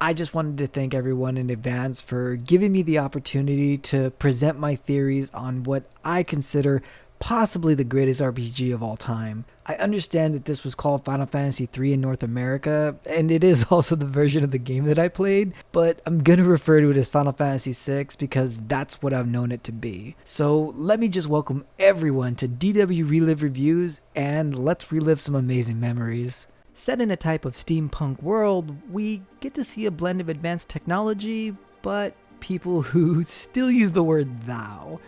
I just wanted to thank everyone in advance for giving me the opportunity to present my theories on what I consider possibly the greatest RPG of all time. I understand that this was called Final Fantasy III in North America, and it is also the version of the game that I played, but I'm gonna refer to it as Final Fantasy VI because that's what I've known it to be. So let me just welcome everyone to DWRelive Reviews, and let's relive some amazing memories. Set in a type of steampunk world, we get to see a blend of advanced technology, but people who still use the word thou.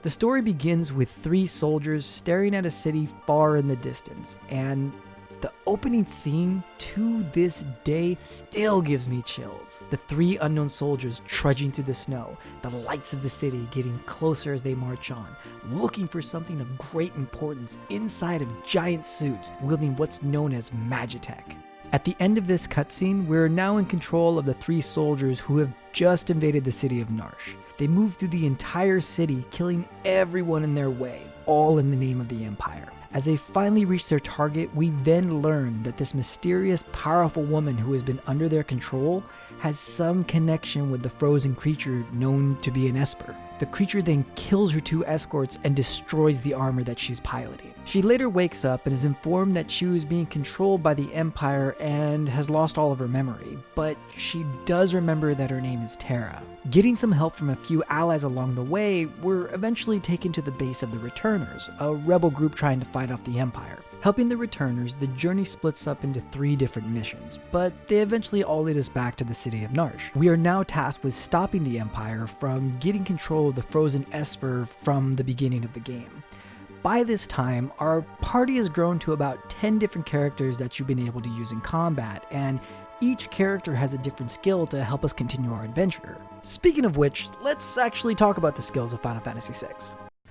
The story begins with 3 soldiers staring at a city far in the distance, and the opening scene to this day still gives me chills. The 3 unknown soldiers trudging through the snow, the lights of the city getting closer as they march on, looking for something of great importance inside of giant suits, wielding what's known as Magitech. At the end of this cutscene, we're now in control of the 3 soldiers who have just invaded the city of Narsh. They move through the entire city, killing everyone in their way, all in the name of the Empire. As they finally reach their target, we then learn that this mysterious, powerful woman who has been under their control has some connection with the frozen creature known to be an Esper. The creature then kills her 2 escorts and destroys the armor that she's piloting. She later wakes up and is informed that she was being controlled by the Empire and has lost all of her memory, but she does remember that her name is Terra. Getting some help from a few allies along the way, we're eventually taken to the base of the Returners, a rebel group trying to fight off the Empire. Helping the Returners, the journey splits up into 3 different missions, but they eventually all lead us back to the city of Narsh. We are now tasked with stopping the Empire from getting control of the frozen Esper from the beginning of the game. By this time, our party has grown to about 10 different characters that you've been able to use in combat, and each character has a different skill to help us continue our adventure. Speaking of which, let's actually talk about the skills of Final Fantasy VI.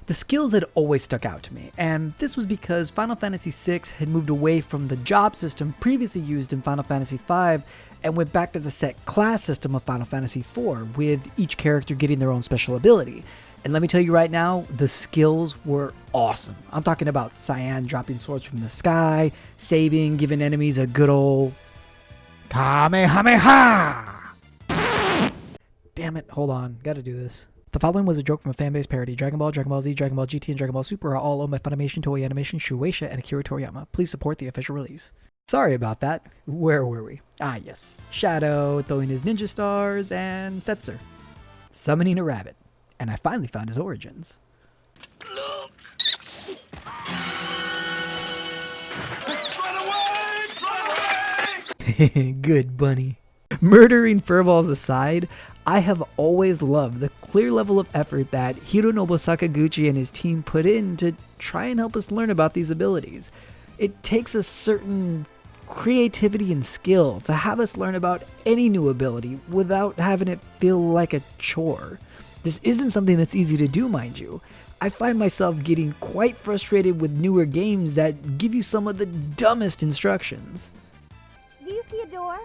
The skills had always stuck out to me, and this was because Final Fantasy VI had moved away from the job system previously used in Final Fantasy V and went back to the set class system of Final Fantasy IV, with each character getting their own special ability. And let me tell you right now, the skills were awesome. I'm talking about Cyan dropping swords from the sky, saving, giving enemies a good old Kamehameha! Damn it, hold on, gotta do this. The following was a joke from a fan-based parody. Dragon Ball, Dragon Ball Z, Dragon Ball GT, and Dragon Ball Super are all owned by Funimation, Toei Animation, Shueisha, and Akira Toriyama. Please support the official release. Sorry about that. Where were we? Ah, yes. Shadow throwing his ninja stars, and Setzer summoning a rabbit. And I finally found his origins. Run away! Run away! Good bunny. Murdering furballs aside, I have always loved the clear level of effort that Hironobu Sakaguchi and his team put in to try and help us learn about these abilities. It takes a certain creativity and skill to have us learn about any new ability without having it feel like a chore. This isn't something that's easy to do, mind you. I find myself getting quite frustrated with newer games that give you some of the dumbest instructions. Do you see a door?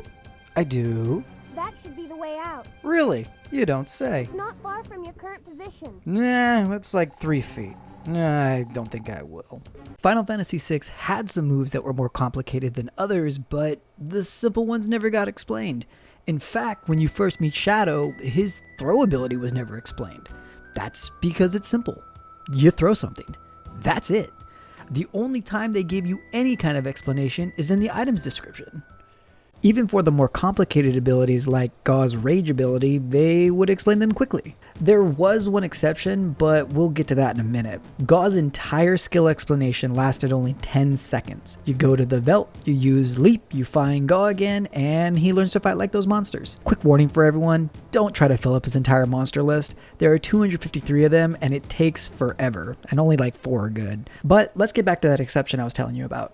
I do. That should be the way out. Really? You don't say. It's not far from your current position. Nah, that's like 3 feet. I don't think I will. Final Fantasy VI had some moves that were more complicated than others, but the simple ones never got explained. In fact, when you first meet Shadow, his throw ability was never explained. That's because it's simple. You throw something. That's it. The only time they gave you any kind of explanation is in the item's description. Even for the more complicated abilities like Gau's rage ability, they would explain them quickly. There was one exception, but we'll get to that in a minute. Gau's entire skill explanation lasted only 10 seconds. You go to the Veld, you use Leap, you find Gau again, and he learns to fight like those monsters. Quick warning for everyone, don't try to fill up his entire monster list. There are 253 of them, and it takes forever, and only like 4 are good. But let's get back to that exception I was telling you about.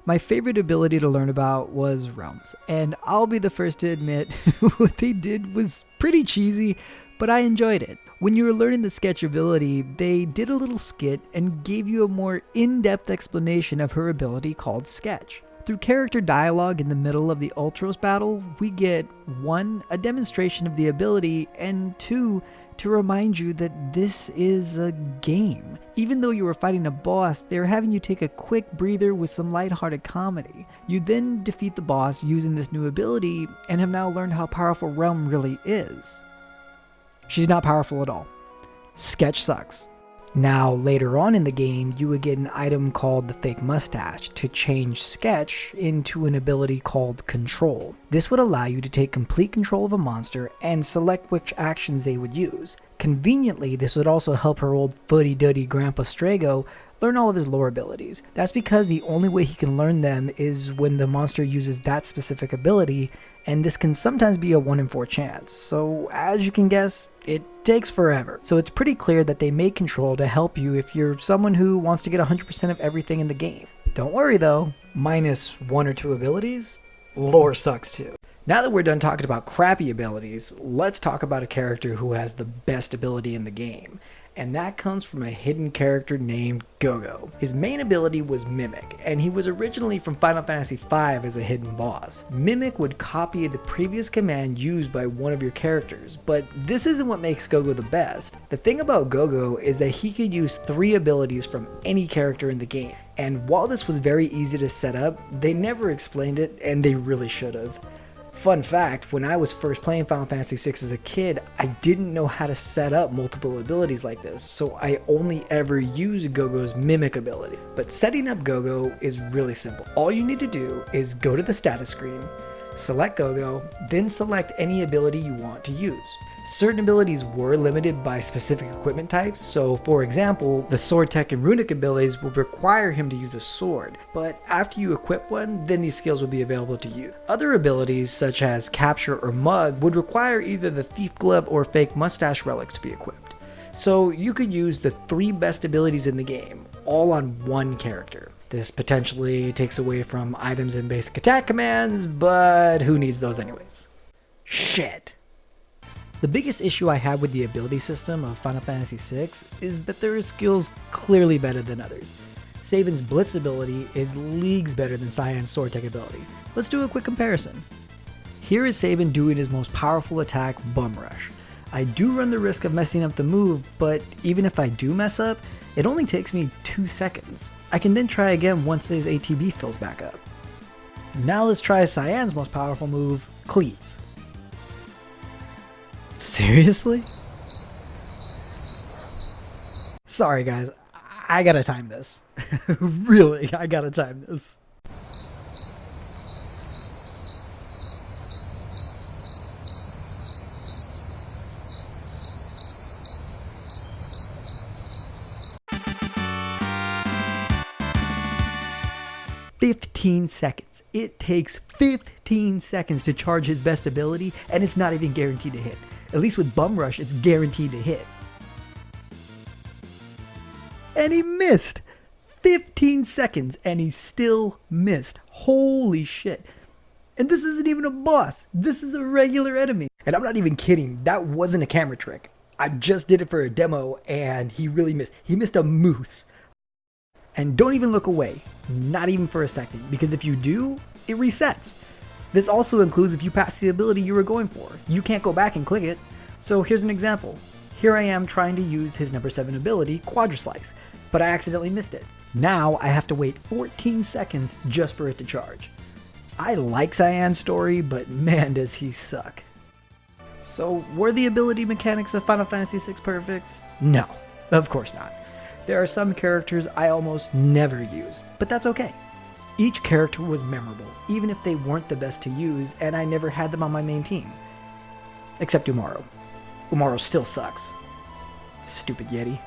My favorite ability to learn about was Realms, and I'll be the first to admit what they did was pretty cheesy, but I enjoyed it. When you were learning the sketch ability, they did a little skit and gave you a more in-depth explanation of her ability called Sketch. Through character dialogue in the middle of the Ultros battle, we get 1. A demonstration of the ability, and 2. To remind you that this is a game. Even though you were fighting a boss, they're having you take a quick breather with some lighthearted comedy. You then defeat the boss using this new ability and have now learned how powerful Realm really is. She's not powerful at all. Sketch sucks. Now, later on in the game, you would get an item called the Fake Mustache to change Sketch into an ability called Control. This would allow you to take complete control of a monster and select which actions they would use. Conveniently, this would also help her old footy-duddy Grandpa Strago learn all of his lore abilities. That's because the only way he can learn them is when the monster uses that specific ability, and this can sometimes be a 1 in 4 chance. So as you can guess, it takes forever. So it's pretty clear that they made Control to help you if you're someone who wants to get 100% of everything in the game. Don't worry though, minus 1 or 2 abilities, lore sucks too. Now that we're done talking about crappy abilities, let's talk about a character who has the best ability in the game. And that comes from a hidden character named Gogo. His main ability was Mimic, and he was originally from Final Fantasy V as a hidden boss. Mimic would copy the previous command used by one of your characters, but this isn't what makes Gogo the best. The thing about Gogo is that he could use 3 abilities from any character in the game. And while this was very easy to set up, they never explained it, and they really should have. Fun fact, when I was first playing Final Fantasy VI as a kid, I didn't know how to set up multiple abilities like this, so I only ever used Gogo's Mimic ability. But setting up Gogo is really simple. All you need to do is go to the status screen, select Gogo, then select any ability you want to use. Certain abilities were limited by specific equipment types, so for example, the Sword Tech and Runic abilities would require him to use a sword, but after you equip one, then these skills will be available to you. Other abilities, such as Capture or Mug, would require either the Thief Glove or Fake Mustache relics to be equipped. So you could use the 3 best abilities in the game, all on one character. This potentially takes away from items and basic attack commands, but who needs those anyways? Shit. The biggest issue I had with the ability system of Final Fantasy VI is that there are skills clearly better than others. Sabin's Blitz ability is leagues better than Cyan's Sword Tech ability. Let's do a quick comparison. Here is Sabin doing his most powerful attack, Bum Rush. I do run the risk of messing up the move, but even if I do mess up, it only takes me 2 seconds. I can then try again once his ATB fills back up. Now let's try Cyan's most powerful move, Cleave. Seriously? Sorry guys, I gotta time this. Really, I gotta time this. "15 seconds. It takes 15 seconds to charge his best ability, and it's not even guaranteed to hit. At least with Bum Rush, it's guaranteed to hit. And he missed! 15 seconds, and he still missed. Holy shit. And this isn't even a boss. This is a regular enemy. And I'm not even kidding. That wasn't a camera trick. I just did it for a demo, and he really missed. He missed a moose. And don't even look away. Not even for a second. Because if you do, it resets. This also includes if you pass the ability you were going for. You can't go back and click it. So here's an example. Here I am trying to use his number 7 ability, Quadra Slice, but I accidentally missed it. Now I have to wait 14 seconds just for it to charge. I like Cyan's story, but man does he suck. So were the ability mechanics of Final Fantasy VI perfect? No, of course not. There are some characters I almost never use, but that's okay. Each character was memorable, even if they weren't the best to use, and I never had them on my main team. Except Umaro. Umaro still sucks. Stupid Yeti.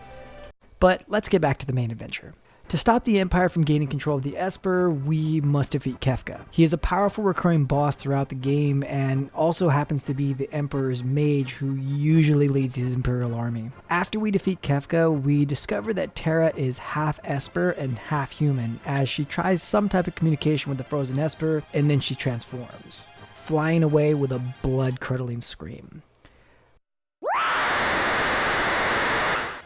But let's get back to the main adventure. To stop the Empire from gaining control of the Esper, we must defeat Kefka. He is a powerful recurring boss throughout the game and also happens to be the Emperor's mage who usually leads his Imperial army. After we defeat Kefka, we discover that Terra is half Esper and half human as she tries some type of communication with the frozen Esper and then she transforms, flying away with a blood-curdling scream.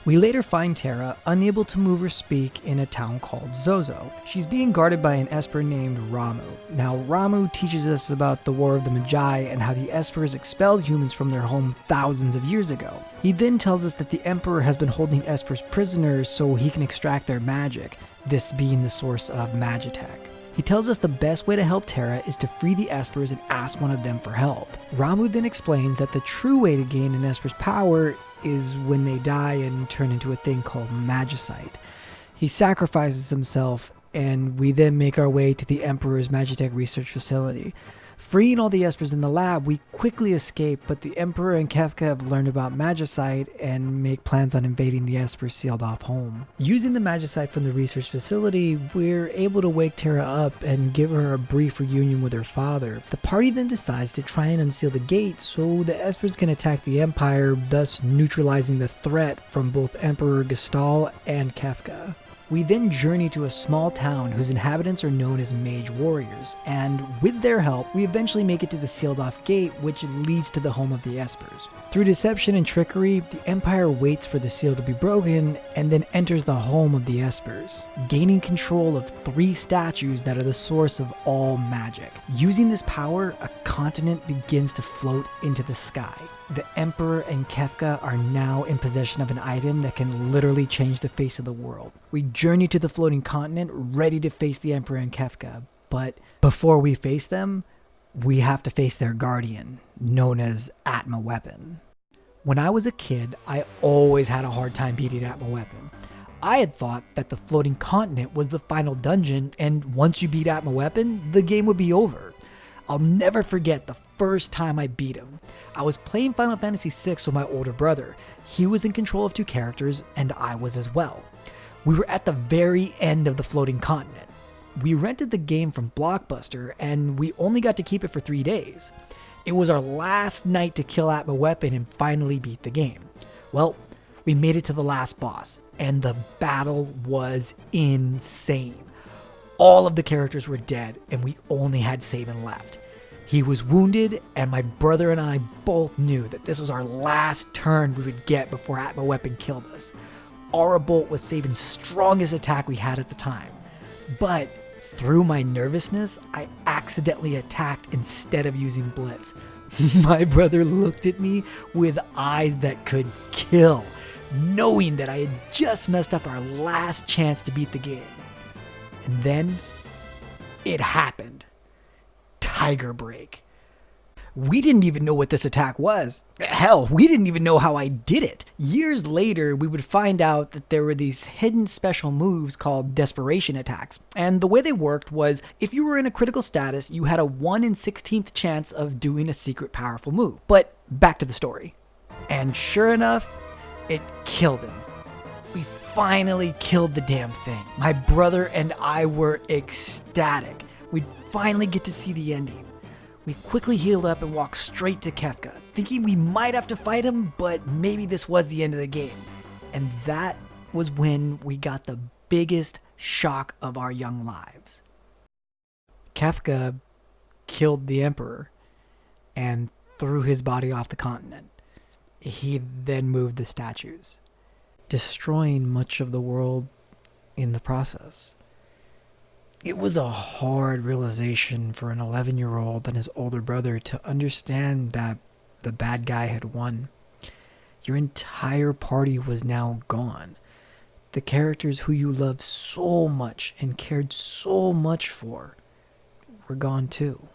We later find Terra unable to move or speak in a town called Zozo. She's being guarded by an Esper named Ramu. Now, Ramu teaches us about the War of the Magi and how the Espers expelled humans from their home thousands of years ago. He then tells us that the Emperor has been holding Espers prisoners so he can extract their magic, this being the source of Magitech. He tells us the best way to help Terra is to free the Espers and ask one of them for help. Ramu then explains that the true way to gain an Esper's power is when they die and turn into a thing called magicite. He sacrifices himself, and we then make our way to the Emperor's Magitech research facility. Freeing all the Espers in the lab, we quickly escape, but the Emperor and Kefka have learned about Magicite and make plans on invading the Esper's sealed-off home. Using the Magicite from the research facility, we're able to wake Terra up and give her a brief reunion with her father. The party then decides to try and unseal the gate so the Espers can attack the Empire, thus neutralizing the threat from both Emperor Gestal and Kefka. We then journey to a small town whose inhabitants are known as mage warriors, and with their help, we eventually make it to the sealed-off gate, which leads to the home of the Espers. Through deception and trickery, the Empire waits for the seal to be broken and then enters the home of the Espers, gaining control of 3 statues that are the source of all magic. Using this power, a continent begins to float into the sky. The Emperor and Kefka are now in possession of an item that can literally change the face of the world. We journey to the floating continent, ready to face the Emperor and Kefka, but before we face them, we have to face their guardian, known as Atma Weapon. When I was a kid, I always had a hard time beating Atma Weapon. I had thought that the floating continent was the final dungeon, and once you beat Atma Weapon, the game would be over. I'll never forget the first time I beat him. I was playing Final Fantasy VI with my older brother. He was in control of 2 characters, and I was as well. We were at the very end of the floating continent. We rented the game from Blockbuster, and we only got to keep it for 3 days. It was our last night to kill Atma Weapon and finally beat the game. Well, we made it to the last boss, and the battle was insane. All of the characters were dead, and we only had Sabin left. He was wounded, and my brother and I both knew that this was our last turn we would get before Atma Weapon killed us. Aura Bolt was Sabin's strongest attack we had at the time. But through my nervousness, I accidentally attacked instead of using Blitz. My brother looked at me with eyes that could kill, knowing that I had just messed up our last chance to beat the game. And then it happened. Tiger Break. We didn't even know what this attack was. Hell, we didn't even know how I did it. Years later, we would find out that there were these hidden special moves called desperation attacks. And the way they worked was, if you were in a critical status, you had a 1 in 16th chance of doing a secret powerful move. But back to the story. And sure enough, it killed him. We finally killed the damn thing. My brother and I were ecstatic. We'd finally get to see the ending. We quickly healed up and walked straight to Kefka, thinking we might have to fight him, but maybe this was the end of the game. And that was when we got the biggest shock of our young lives. Kefka killed the Emperor and threw his body off the continent. He then moved the statues, destroying much of the world in the process. It was a hard realization for an 11-year-old and his older brother to understand that the bad guy had won. Your entire party was now gone. The characters who you loved so much and cared so much for were gone too.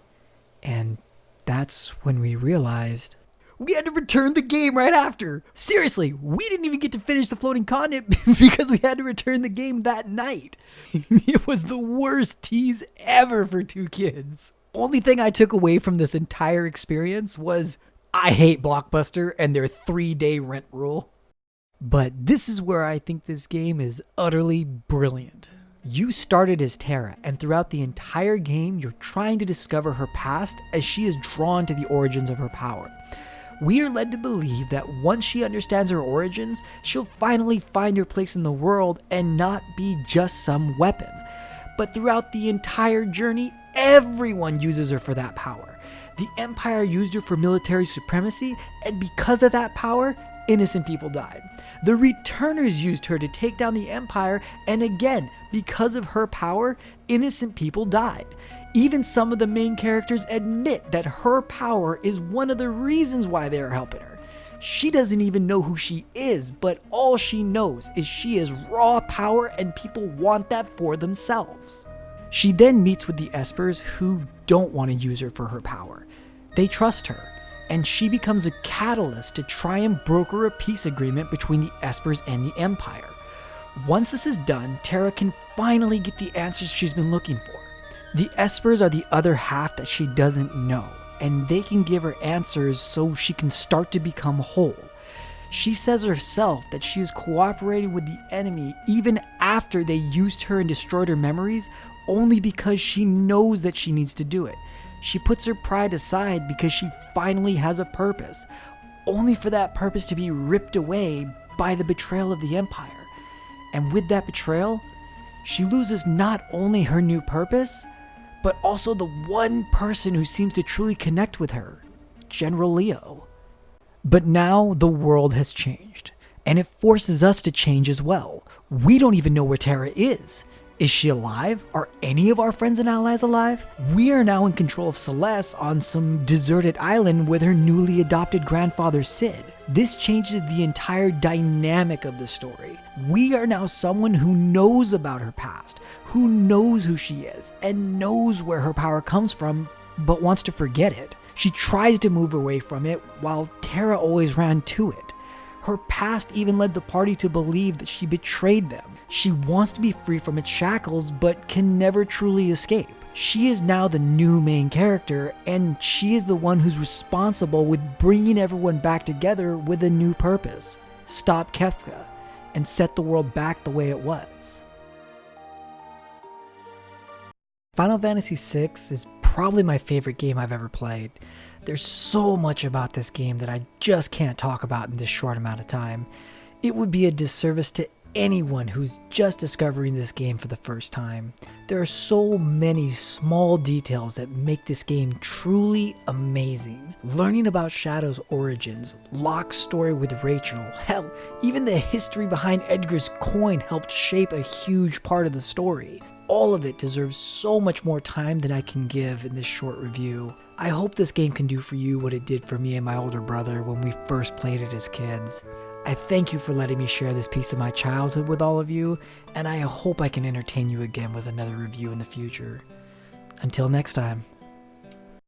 And that's when we realized we had to return the game right after. Seriously, we didn't even get to finish the floating continent because we had to return the game that night. It was the worst tease ever for 2 kids. Only thing I took away from this entire experience was I hate Blockbuster and their 3-day rent rule. But this is where I think this game is utterly brilliant. You started as Terra, and throughout the entire game, you're trying to discover her past as she is drawn to the origins of her power. We are led to believe that once she understands her origins, she'll finally find her place in the world and not be just some weapon. But throughout the entire journey, everyone uses her for that power. The Empire used her for military supremacy, and because of that power, innocent people died. The Returners used her to take down the Empire, and again, because of her power, innocent people died. Even some of the main characters admit that her power is one of the reasons why they are helping her. She doesn't even know who she is, but all she knows is she is raw power and people want that for themselves. She then meets with the Espers, who don't want to use her for her power. They trust her, and she becomes a catalyst to try and broker a peace agreement between the Espers and the Empire. Once this is done, Terra can finally get the answers she's been looking for. The Espers are the other half that she doesn't know, and they can give her answers so she can start to become whole. She says herself that she is cooperating with the enemy even after they used her and destroyed her memories, only because she knows that she needs to do it. She puts her pride aside because she finally has a purpose, only for that purpose to be ripped away by the betrayal of the Empire. And with that betrayal, she loses not only her new purpose, but also the one person who seems to truly connect with her, General Leo. But now the world has changed, and it forces us to change as well. We don't even know where Terra is. Is she alive? Are any of our friends and allies alive? We are now in control of Celeste on some deserted island with her newly adopted grandfather Sid. This changes the entire dynamic of the story. We are now someone who knows about her past, who knows who she is, and knows where her power comes from, but wants to forget it. She tries to move away from it, while Terra always ran to it. Her past even led the party to believe that she betrayed them. She wants to be free from its shackles, but can never truly escape. She is now the new main character, and she is the one who's responsible with bringing everyone back together with a new purpose. Stop Kefka, and set the world back the way it was. Final Fantasy VI is probably my favorite game I've ever played. There's so much about this game that I just can't talk about in this short amount of time. It would be a disservice to anyone who's just discovering this game for the first time. There are so many small details that make this game truly amazing. Learning about Shadow's origins, Locke's story with Rachel, hell, even the history behind Edgar's coin helped shape a huge part of the story. All of it deserves so much more time than I can give in this short review. I hope this game can do for you what it did for me and my older brother when we first played it as kids. I thank you for letting me share this piece of my childhood with all of you, and I hope I can entertain you again with another review in the future. Until next time.